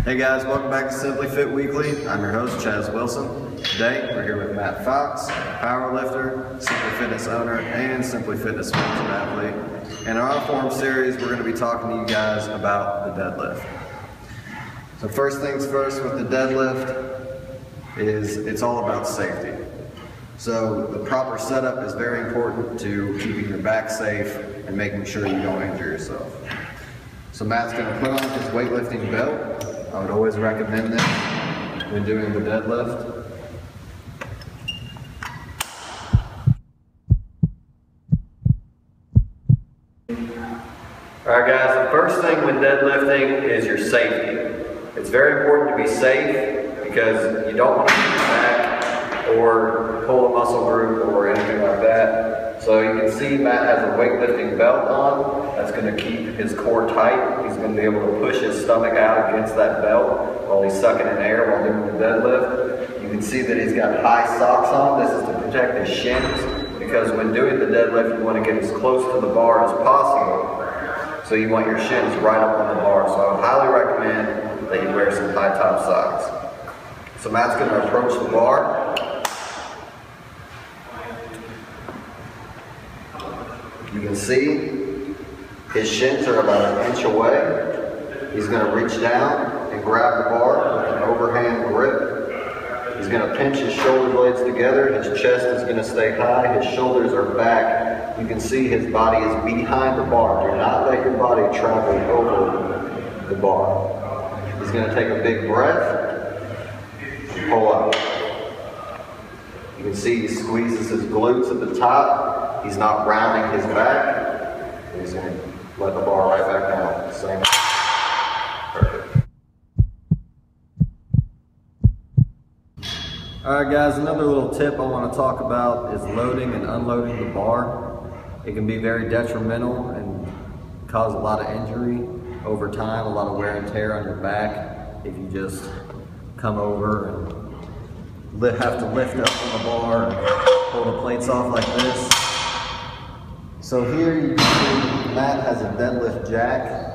Hey guys, welcome back to Simply Fit Weekly. I'm your host, Chaz Wilson. Today, we're here with Matt Fox, powerlifter, Simply Fitness owner, and Simply Fitness sponsored athlete. In our Form series, we're going to be talking to you guys about the deadlift. So first things first with the deadlift is it's all about safety. So the proper setup is very important to keeping your back safe and making sure you don't injure yourself. So Matt's going to put on his weightlifting belt. I would always recommend this when doing the deadlift. Alright guys, the first thing when deadlifting is your safety. It's very important to be safe because you don't want to get back or pull a muscle group or anything like that. So you can see Matt has a weightlifting belt on. That's going to keep his core tight. He's going to be able to push his stomach out against that belt while he's sucking in air while doing the deadlift. You can see that he's got high socks on. This is to protect his shins because when doing the deadlift you want to get as close to the bar as possible. So you want your shins right up on the bar. So I would highly recommend that you wear some high top socks. So Matt's going to approach the bar. You can see his shins are about an inch away. He's going to reach down and grab the bar with an overhand grip. He's going to pinch his shoulder blades together. His chest is going to stay high. His shoulders are back. You can see his body is behind the bar. Do not let your body travel over the bar. He's going to take a big breath and pull up. You can see he squeezes his glutes at the top. He's not rounding his back. He's going to let the bar right back down. Same. Perfect. Alright guys, another little tip I want to talk about is loading and unloading the bar. It can be very detrimental and cause a lot of injury over time, a lot of wear and tear on your back if you just come over and have to lift up on the bar and pull the plates off like this. So here you can see Matt has a deadlift jack.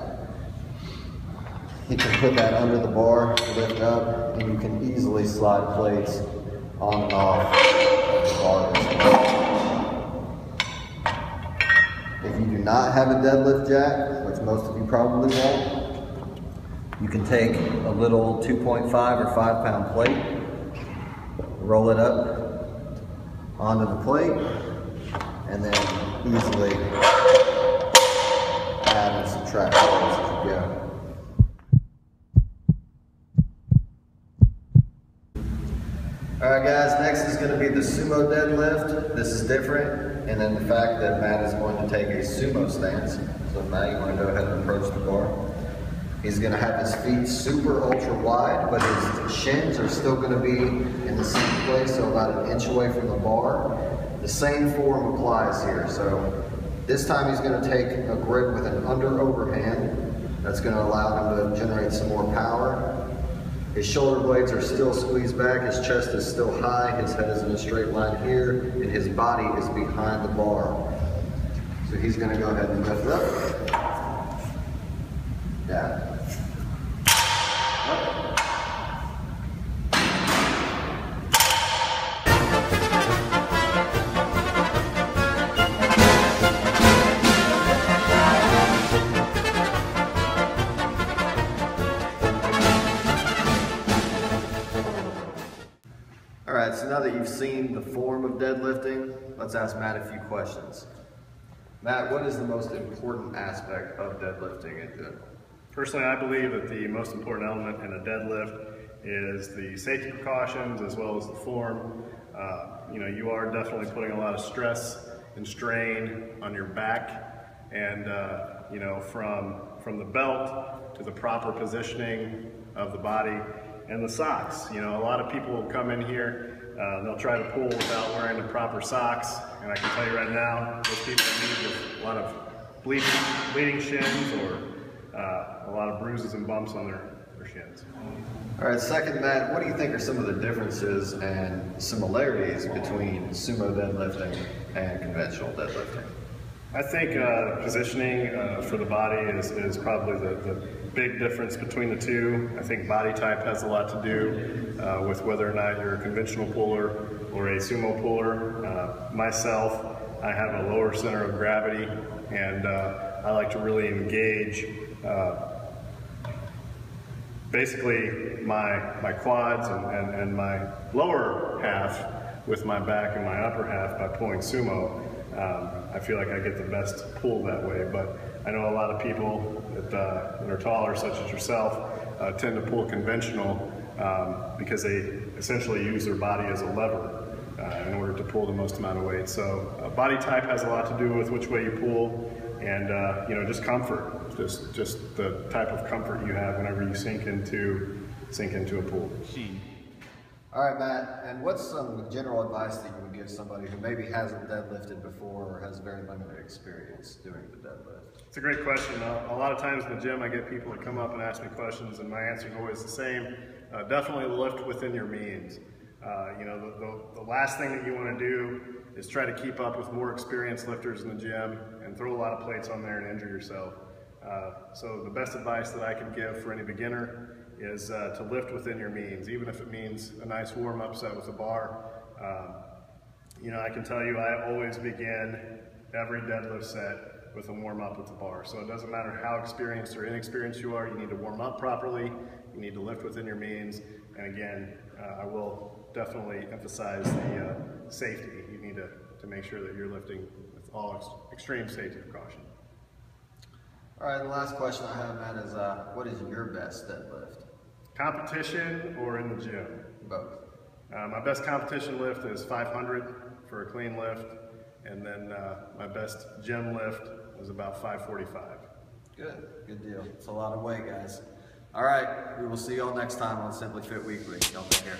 He can put that under the bar, lift up, and you can easily slide plates on and off the bar. If you do not have a deadlift jack, which most of you probably won't, you can take a little 2.5 or 5 pound plate, roll it up onto the plate, and then easily add and subtract plates as you go. Alright guys, next is going to be the sumo deadlift. This is different, and then the fact that Matt is going to take a sumo stance. So Matt, you want to go ahead and approach the bar. He's going to have his feet super ultra wide, but his shins are still going to be in the same place, so about an inch away from the bar. The same form applies here. So this time he's going to take a grip with an under overhand. That's going to allow him to generate some more power. His shoulder blades are still squeezed back, his chest is still high, his head is in a straight line here, and his body is behind the bar. So he's going to go ahead and lift up. Down. Alright, so now that you've seen the form of deadlifting, let's ask Matt a few questions. Matt, what is the most important aspect of deadlifting in general? Personally, I believe that the most important element in a deadlift is the safety precautions as well as the form. You are definitely putting a lot of stress and strain on your back, and from the belt to the proper positioning of the body and the socks. A lot of people will come in here, they'll try to pull without wearing the proper socks, and I can tell you right now, those people leave with a lot of bleeding shins or a lot of bruises and bumps on their shins. All right, second, Matt, what do you think are some of the differences and similarities between sumo deadlifting and conventional deadlifting? I think positioning for the body is probably big difference between the two. I think body type has a lot to do with whether or not you're a conventional puller or a sumo puller. Myself, I have a lower center of gravity, and I like to really engage basically my quads and my lower half with my back and my upper half by pulling sumo. I feel like I get the best pull that way, but I know a lot of people that are taller, such as yourself, tend to pull conventional because they essentially use their body as a lever in order to pull the most amount of weight. So body type has a lot to do with which way you pull, and just comfort, just the type of comfort you have whenever you sink into a pool. All right, Matt, and what's some general advice that you would give somebody who maybe hasn't deadlifted before or has very limited experience doing the deadlift? It's a great question. A lot of times in the gym I get people that come up and ask me questions, and my answer is always the same. Definitely lift within your means. The last thing that you want to do is try to keep up with more experienced lifters in the gym and throw a lot of plates on there and injure yourself. So the best advice that I can give for any beginner is to lift within your means, even if it means a nice warm-up set with a bar. I can tell you I always begin every deadlift set with a warm-up with the bar. So it doesn't matter how experienced or inexperienced you are, you need to warm up properly, you need to lift within your means, and again, I will definitely emphasize the safety. You need to make sure that you're lifting with all extreme safety precaution. All right, the last question I have, Matt, is what is your best deadlift? Competition or in the gym? Both. My best competition lift is 500 for a clean lift, and then my best gym lift is about 545. Good deal. It's a lot of weight, guys. All right, we will see y'all next time on Simply Fit Weekly. Y'all take care.